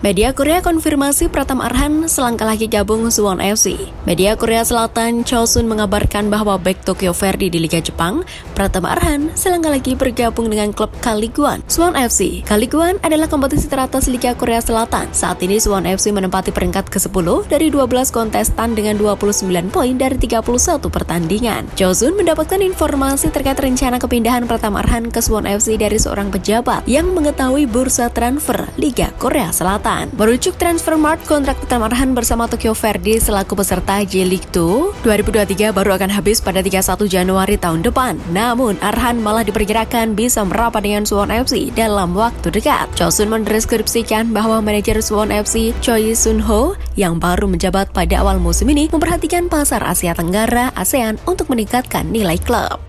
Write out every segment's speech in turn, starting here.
Media Korea konfirmasi Pratama Arhan selangkah lagi gabung Suwon FC. Media Korea Selatan Chosun mengabarkan bahwa bek Tokyo Verdy di Liga Jepang, Pratama Arhan selangkah lagi bergabung dengan klub Kaliguan Suwon FC. Kaliguan adalah kompetisi teratas Liga Korea Selatan. Saat ini Suwon FC menempati peringkat ke-10 dari 12 kontestan dengan 29 poin dari 31 pertandingan. Chosun mendapatkan informasi terkait rencana kepindahan Pratama Arhan ke Suwon FC dari seorang pejabat yang mengetahui bursa transfer Liga Korea Selatan. Merujuk Transfermarkt, kontrak Pratama Arhan bersama Tokyo Verdy selaku peserta J-League 2 2023 baru akan habis pada 31 Januari tahun depan. Namun, Arhan malah diperkirakan bisa merapat dengan Suwon FC dalam waktu dekat. Chosun mendeskripsikan bahwa manajer Suwon FC, Choi Sun-ho, yang baru menjabat pada awal musim ini, memperhatikan pasar Asia Tenggara, ASEAN, untuk meningkatkan nilai klub.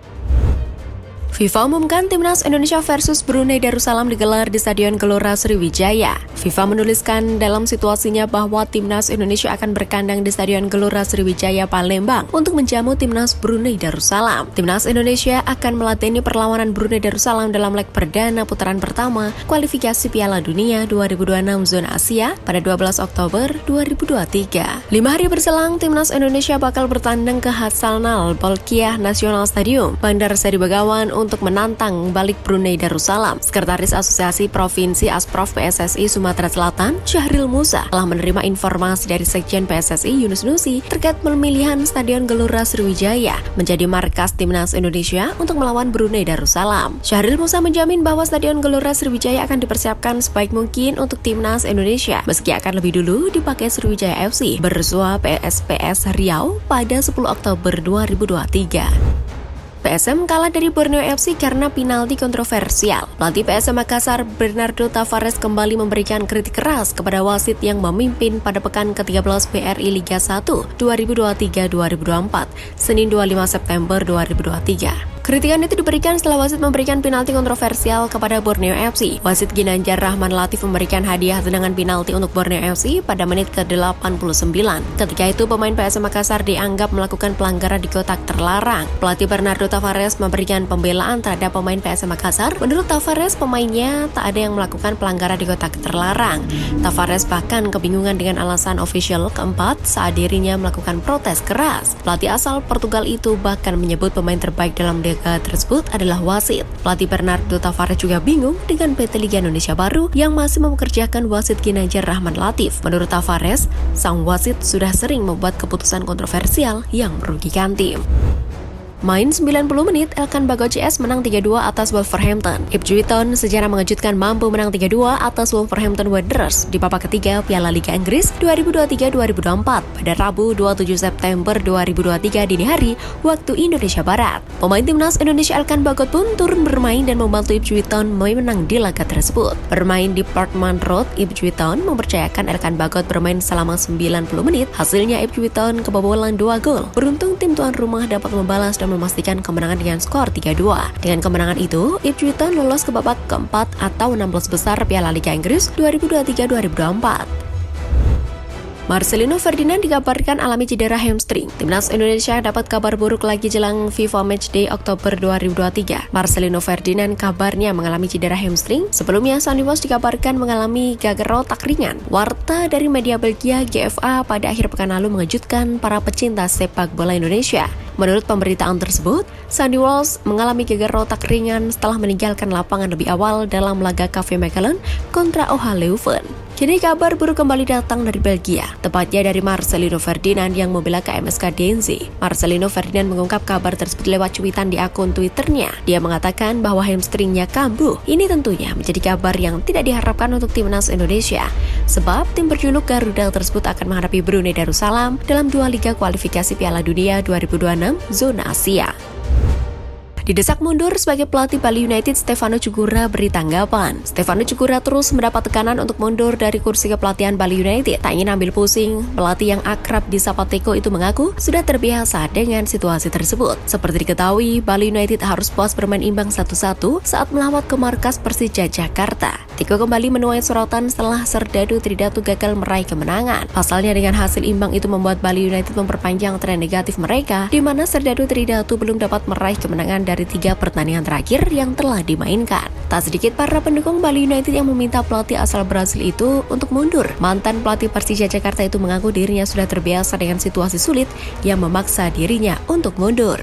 FIFA umumkan Timnas Indonesia versus Brunei Darussalam digelar di Stadion Gelora Sriwijaya. FIFA menuliskan dalam situasinya bahwa Timnas Indonesia akan berkandang di Stadion Gelora Sriwijaya, Palembang untuk menjamu Timnas Brunei Darussalam. Timnas Indonesia akan melatih perlawanan Brunei Darussalam dalam leg perdana putaran pertama kualifikasi Piala Dunia 2026 Zona Asia pada 12 Oktober 2023. 5 hari berselang, Timnas Indonesia bakal bertandang ke Hassanal Bolkiah National Stadium, Bandar Seri Begawan untuk menantang balik Brunei Darussalam. Sekretaris Asosiasi Provinsi Asprof PSSI Sumatera Selatan, Syahril Musa, telah menerima informasi dari Sekjen PSSI Yunus Nusi terkait pemilihan Stadion Gelora Sriwijaya menjadi markas Timnas Indonesia untuk melawan Brunei Darussalam. Syahril Musa menjamin bahwa Stadion Gelora Sriwijaya akan dipersiapkan sebaik mungkin untuk Timnas Indonesia, meski akan lebih dulu dipakai Sriwijaya FC bersua PSPS Riau pada 10 Oktober 2023. PSM kalah dari Borneo FC karena penalti kontroversial. Pelatih PSM Makassar, Bernardo Tavares, kembali memberikan kritik keras kepada wasit yang memimpin pada pekan ke-13 BRI Liga 1 2023-2024, Senin 25 September 2023. Kritikan itu diberikan setelah wasit memberikan penalti kontroversial kepada Borneo FC. Wasit Ginanjar Rahman Latif memberikan hadiah tendangan penalti untuk Borneo FC pada menit ke-89. Ketika itu, pemain PSM Makassar dianggap melakukan pelanggaran di kotak terlarang. Pelatih Bernardo Tavares memberikan pembelaan terhadap pemain PSM Makassar. Menurut Tavares, pemainnya tak ada yang melakukan pelanggaran di kotak terlarang. Tavares bahkan kebingungan dengan alasan official keempat saat dirinya melakukan protes keras. Pelatih asal Portugal itu bahkan menyebut pemain terbaik dalam tersebut adalah wasit. Pelatih Bernardo Tavares juga bingung dengan PT Liga Indonesia Baru yang masih mempekerjakan wasit Ginanjar Rahman Latif. Menurut Tavares, sang wasit sudah sering membuat keputusan kontroversial yang merugikan tim. Main 90 menit, Elkan Bagot CS menang 3-2 atas Wolverhampton. Ipswich Town secara mengejutkan mampu menang 3-2 atas Wolverhampton Wanderers di babak ketiga Piala Liga Inggris 2023-2024 pada Rabu 27 September 2023 dini hari waktu Indonesia Barat. Pemain timnas Indonesia Elkan Bagot pun turun bermain dan membantu Ipswich Town menang di laga tersebut. Bermain di Portman Road, Ipswich Town mempercayakan Elkan Bagot bermain selama 90 menit. Hasilnya Ipswich Town kebobolan 2 gol. Beruntung tim tuan rumah dapat membalas dan memastikan kemenangan dengan skor 3-2. Dengan kemenangan itu, Ipswich Town lolos ke babak keempat atau 16 besar Piala Liga Inggris 2023-2024. Marcelino Ferdinand dikabarkan alami cedera hamstring. Timnas Indonesia dapat kabar buruk lagi jelang FIFA Matchday Oktober 2023. Marcelino Ferdinand kabarnya mengalami cedera hamstring. Sebelumnya, Sandy Walsh dikabarkan mengalami gagal otak ringan. Warta dari media Belgia GFA pada akhir pekan lalu mengejutkan para pecinta sepak bola Indonesia. Menurut pemberitaan tersebut, Sandy Walsh mengalami gagal otak ringan setelah meninggalkan lapangan lebih awal dalam laga KV Mechelen kontra OH Leuven. Kini kabar buruk kembali datang dari Belgia, tepatnya dari Marcelino Ferdinand yang membela KMSK Denzi. Marcelino Ferdinand mengungkap kabar tersebut lewat cuitan di akun Twitternya. Dia mengatakan bahwa hamstringnya kambuh. Ini tentunya menjadi kabar yang tidak diharapkan untuk timnas Indonesia, sebab tim berjuluk Garuda tersebut akan menghadapi Brunei Darussalam dalam 2 liga kualifikasi Piala Dunia 2026 Zona Asia. Didesak mundur sebagai pelatih Bali United, Stefano Cugura beri tanggapan. Stefano Cugura terus mendapat tekanan untuk mundur dari kursi kepelatihan Bali United. Tak ingin ambil pusing, pelatih yang akrab disapa Teko itu mengaku sudah terbiasa dengan situasi tersebut. Seperti diketahui, Bali United harus puas bermain imbang 1-1 saat melawat ke markas Persija Jakarta. Teko kembali menuai sorotan setelah Serdadu Tridatu gagal meraih kemenangan. Pasalnya dengan hasil imbang itu membuat Bali United memperpanjang tren negatif mereka, di mana Serdadu Tridatu belum dapat meraih kemenangan dari 3 pertandingan terakhir yang telah dimainkan. Tak sedikit para pendukung Bali United yang meminta pelatih asal Brasil itu untuk mundur. Mantan pelatih Persija Jakarta itu mengaku dirinya sudah terbiasa dengan situasi sulit yang memaksa dirinya untuk mundur.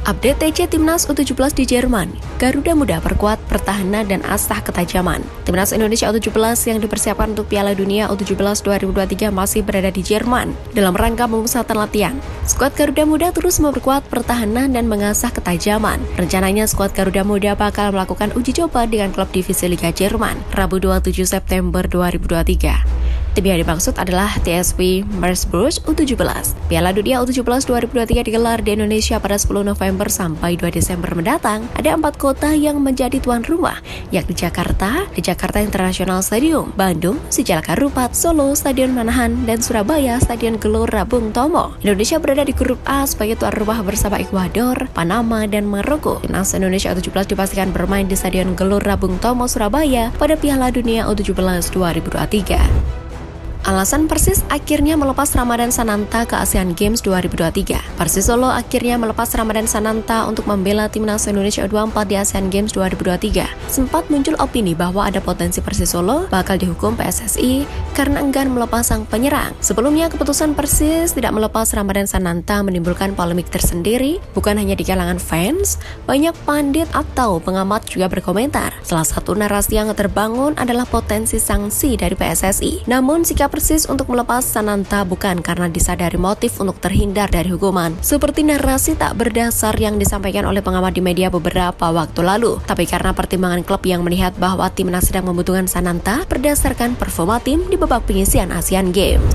Update TC Timnas U17 di Jerman. Garuda Muda perkuat pertahanan dan asah ketajaman. Timnas Indonesia U17 yang dipersiapkan untuk Piala Dunia U17 2023 masih berada di Jerman dalam rangka pemusatan latihan. Skuad Garuda Muda terus memperkuat pertahanan dan mengasah ketajaman. Rencananya skuad Garuda Muda bakal melakukan uji coba dengan klub divisi Liga Jerman Rabu 27 September 2023. Tim yang dimaksud adalah TSV Meersburg U17. Piala Dunia U17 2023 digelar di Indonesia pada 10 November sampai 2 Desember mendatang. Ada 4 kota yang menjadi tuan rumah, yakni Jakarta, di Jakarta International Stadium, Bandung, Sijalak Harupat, Solo, Stadion Manahan, dan Surabaya, Stadion Gelora Bung Tomo. Indonesia berada di grup A sebagai tuan rumah bersama Ekuador, Panama, dan Maroko. Timnas Indonesia U17 dipastikan bermain di Stadion Gelora Bung Tomo, Surabaya pada Piala Dunia U17 2023. Alasan Persis akhirnya melepas Ramadan Sananta ke Asian Games 2023. Persis Solo akhirnya melepas Ramadan Sananta untuk membela Timnas Indonesia U24 di Asian Games 2023. Sempat muncul opini bahwa ada potensi Persis Solo bakal dihukum PSSI karena enggan melepas sang penyerang. Sebelumnya, keputusan Persis tidak melepas Ramadan Sananta menimbulkan polemik tersendiri, bukan hanya di kalangan fans, banyak pandit atau pengamat juga berkomentar. Salah satu narasi yang terbangun adalah potensi sanksi dari PSSI. Namun, sikap Persis untuk melepas Sananta bukan karena disadari motif untuk terhindar dari hukuman, seperti narasi tak berdasar yang disampaikan oleh pengamat di media beberapa waktu lalu, tapi karena pertimbangan klub yang melihat bahwa timnas sedang membutuhkan Sananta berdasarkan performa tim di babak penyisian Asian Games.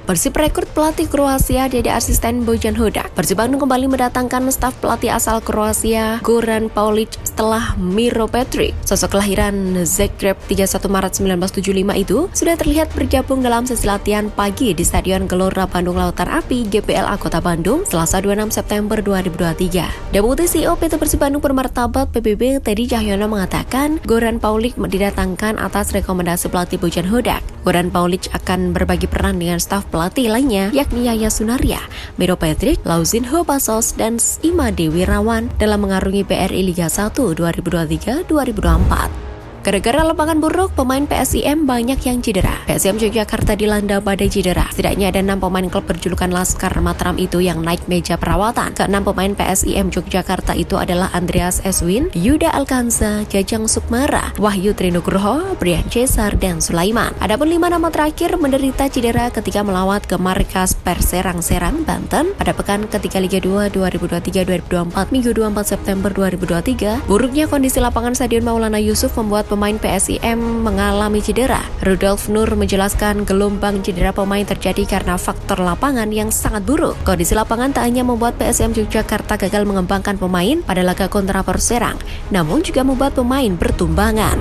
Persib rekrut pelatih Kroasia jadi asisten Bojan Hodak. Persib Bandung kembali mendatangkan staf pelatih asal Kroasia, Goran Paulic, setelah Miro Petric. Sosok kelahiran Zagreb 31 Maret 1975 itu sudah terlihat bergabung dalam sesi latihan pagi di Stadion Gelora Bandung Lautan Api GBLA Kota Bandung, Selasa 26 September 2023. Deputi CEO PT Persib Bandung Bermartabat PBB Teddy Cahyono mengatakan Goran Paulic didatangkan atas rekomendasi pelatih Bojan Hodak. Goran Paulic akan berbagi peran dengan staf pelatih lainnya, yakni Yaya Sunaria, Miro Petric, Lauzinho Passos, dan Ima Dewi Rawan dalam mengarungi BRI Liga 1 2023-2024. Gara-gara lapangan buruk, pemain PSIM banyak yang cedera. PSIM Yogyakarta dilanda badai cedera. Setidaknya ada 6 pemain klub berjulukan Laskar Mataram itu yang naik meja perawatan. Ke-6 pemain PSIM Yogyakarta itu adalah Andreas Eswin, Yuda Alkanza, Jajang Sukmara, Wahyu Trinugroho, Brian Cesar, dan Sulaiman. Adapun 5 nama terakhir menderita cedera ketika melawat ke markas Perserang Serang, Banten pada pekan ketiga Liga 2 2023-2024 Minggu 24 September 2023. Buruknya kondisi lapangan Stadion Maulana Yusuf membuat pemain PSIM mengalami cedera. Rudolf Nur menjelaskan gelombang cedera pemain terjadi karena faktor lapangan yang sangat buruk. Kondisi lapangan tak hanya membuat PSM Yogyakarta gagal mengembangkan pemain pada laga kontra Perserang, namun juga membuat pemain bertumbangan.